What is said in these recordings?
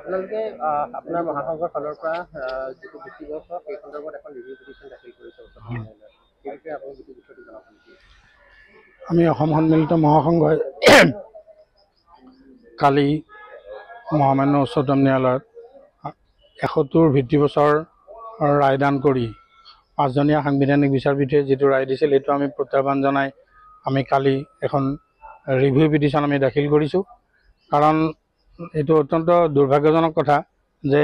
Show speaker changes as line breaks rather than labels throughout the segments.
আপোনালোকে আপোনাৰ মহাসংঘৰ ফালৰ পৰা যিটো ভিত্তিবৰ্ষ সেই সন্দৰ্ভত এখন ৰিভিউ পিটিশ্যন দাখিল কৰিছে উচ্চতম ন্যায়ালয়ত। সেই বিষয়ে আপুনি যিটো বিষয়টো জনাব নেকি?
আমি অসম সন্মিলিত মহাসংঘই কালি মহামান্য উচ্চতম ন্যায়ালয়ত ৭১ ভিত্তিবছৰ ৰায়দান কৰি ৫জনীয়া সাংবিধানিক বিচাৰপীঠে যিটো ৰায় দিছিল সেইটো আমি প্ৰত্যাহ্বান জনাই আমি কালি এখন ৰিভিউ পিটিশ্যন আমি দাখিল কৰিছোঁ। কাৰণ এইটো অত্যন্ত দুৰ্ভাগ্যজনক কথা যে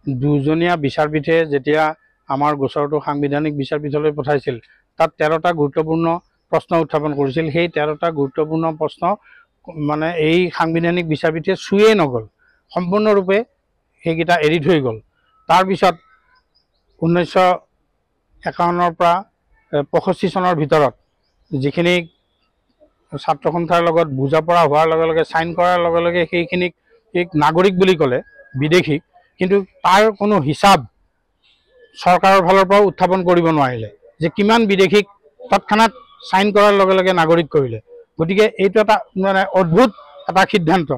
দুজনীয়া বিচাৰপীঠে যেতিয়া আমাৰ গোচৰটো সাংবিধানিক বিচাৰপীঠলৈ পঠাইছিল তাত ১৩টা গুৰুত্বপূৰ্ণ প্ৰশ্ন উত্থাপন কৰিছিল। সেই ১৩টা গুৰুত্বপূৰ্ণ প্ৰশ্ন মানে এই সাংবিধানিক বিচাৰপীঠে চুইয়ে নগ'ল, সম্পূৰ্ণৰূপে সেইকেইটা এৰি থৈ গ'ল। তাৰপিছত ১৯৫১ পৰা ৬৫ চনৰ ভিতৰত যিখিনি ছাত্ৰ সন্থাৰ লগত বুজাপৰা হোৱাৰ লগে লগে ছাইন কৰাৰ লগে লগে সেইখিনিক নাগৰিক বুলি ক'লে বিদেশীক, কিন্তু তাৰ কোনো হিচাপ চৰকাৰৰ ফালৰ পৰাও উত্থাপন কৰিব নোৱাৰিলে যে কিমান বিদেশীক তৎক্ষণাৎ ছাইন কৰাৰ লগে লগে নাগৰিক কৰিলে। গতিকে এইটো এটা মানে অদ্ভুত এটা সিদ্ধান্ত।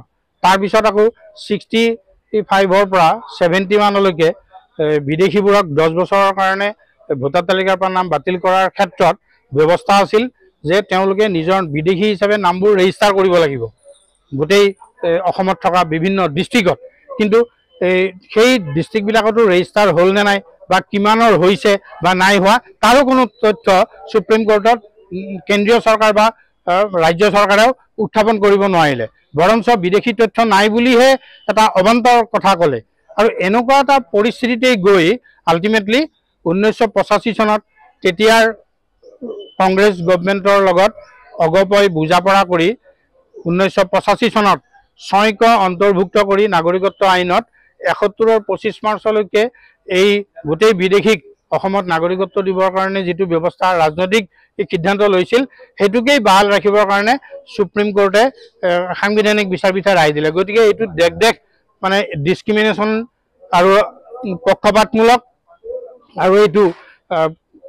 তাৰপিছত আকৌ 65ৰ পৰা 71লৈকে বিদেশীবোৰক 10 বছৰৰ কাৰণে ভোটাৰ তালিকাৰ পৰা নাম বাতিল কৰাৰ ক্ষেত্ৰত ব্যৱস্থা আছিল যে তেওঁলোকে নিজৰ বিদেশী হিচাপে নামবোৰ ৰেজিষ্টাৰ কৰিব লাগিব গোটেই অসমত থকা বিভিন্ন ডিষ্ট্ৰিক্টত। কিন্তু সেই ডিষ্ট্ৰিক্টবিলাকতো ৰেজিষ্টাৰ হ'ল নে নাই বা কিমানৰ হৈছে বা নাই হোৱা তাৰো কোনো তথ্য সুপ্ৰিম কোৰ্টত কেন্দ্ৰীয় চৰকাৰ বা ৰাজ্য চৰকাৰেও উত্থাপন কৰিব নোৱাৰিলে, বৰঞ্চ বিদেশী তথ্য নাই বুলিহে এটা অবান্তৰ কথা ক'লে। আৰু এনেকুৱা এটা পৰিস্থিতিতে গৈ আল্টিমেটলি 1985 চনত তেতিয়াৰ কংগ্ৰেছ গভৰ্ণমেণ্টৰ লগত অগপই বুজাপৰা কৰি 1985 চনত ৬ক অন্তৰ্ভুক্ত কৰি নাগৰিকত্ব আইনত ৭১ৰ ২৫ মাৰ্চলৈকে এই গোটেই বিদেশীক অসমত নাগৰিকত্ব দিবৰ কাৰণে যিটো ব্যৱস্থা ৰাজনৈতিক সিদ্ধান্ত লৈছিল সেইটোকেই বাহাল ৰাখিবৰ কাৰণে সুপ্ৰিম কোৰ্টে সাংবিধানিক বিচাৰপীঠে ৰায় দিলে। গতিকে এইটো দেশ মানে ডিছক্ৰিমিনেশ্যন আৰু পক্ষপাতমূলক আৰু এইটো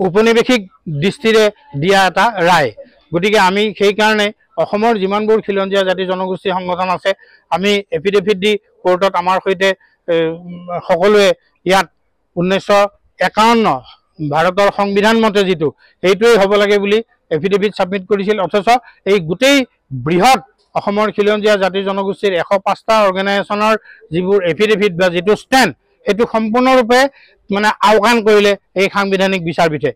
ঔপনিৱেশিক দৃষ্টিৰে দিয়া এটা ৰায়। গতিকে আমি সেইকাৰণে অসমৰ যিমানবোৰ খিলঞ্জীয়া জাতি জনগোষ্ঠী সংগঠন আছে আমি এফিডেভিট দি কোৰ্টত আমাৰ সৈতে সকলোৱে ইয়াত 1951 ভাৰতৰ সংবিধান মতে যিটো সেইটোৱেই হ'ব লাগে বুলি এফিডেভিট ছাবমিট কৰিছিল। অথচ এই গোটেই বৃহৎ অসমৰ খিলঞ্জীয়া জাতি জনগোষ্ঠীৰ 105টা অৰ্গেনাইজেশ্যনৰ যিবোৰ এফিডেভিট বা যিটো ষ্টেণ্ড সেইটো সম্পূৰ্ণৰূপে মানে আওকাণ কৰিলে এই সাংবিধানিক বিচাৰপীঠে।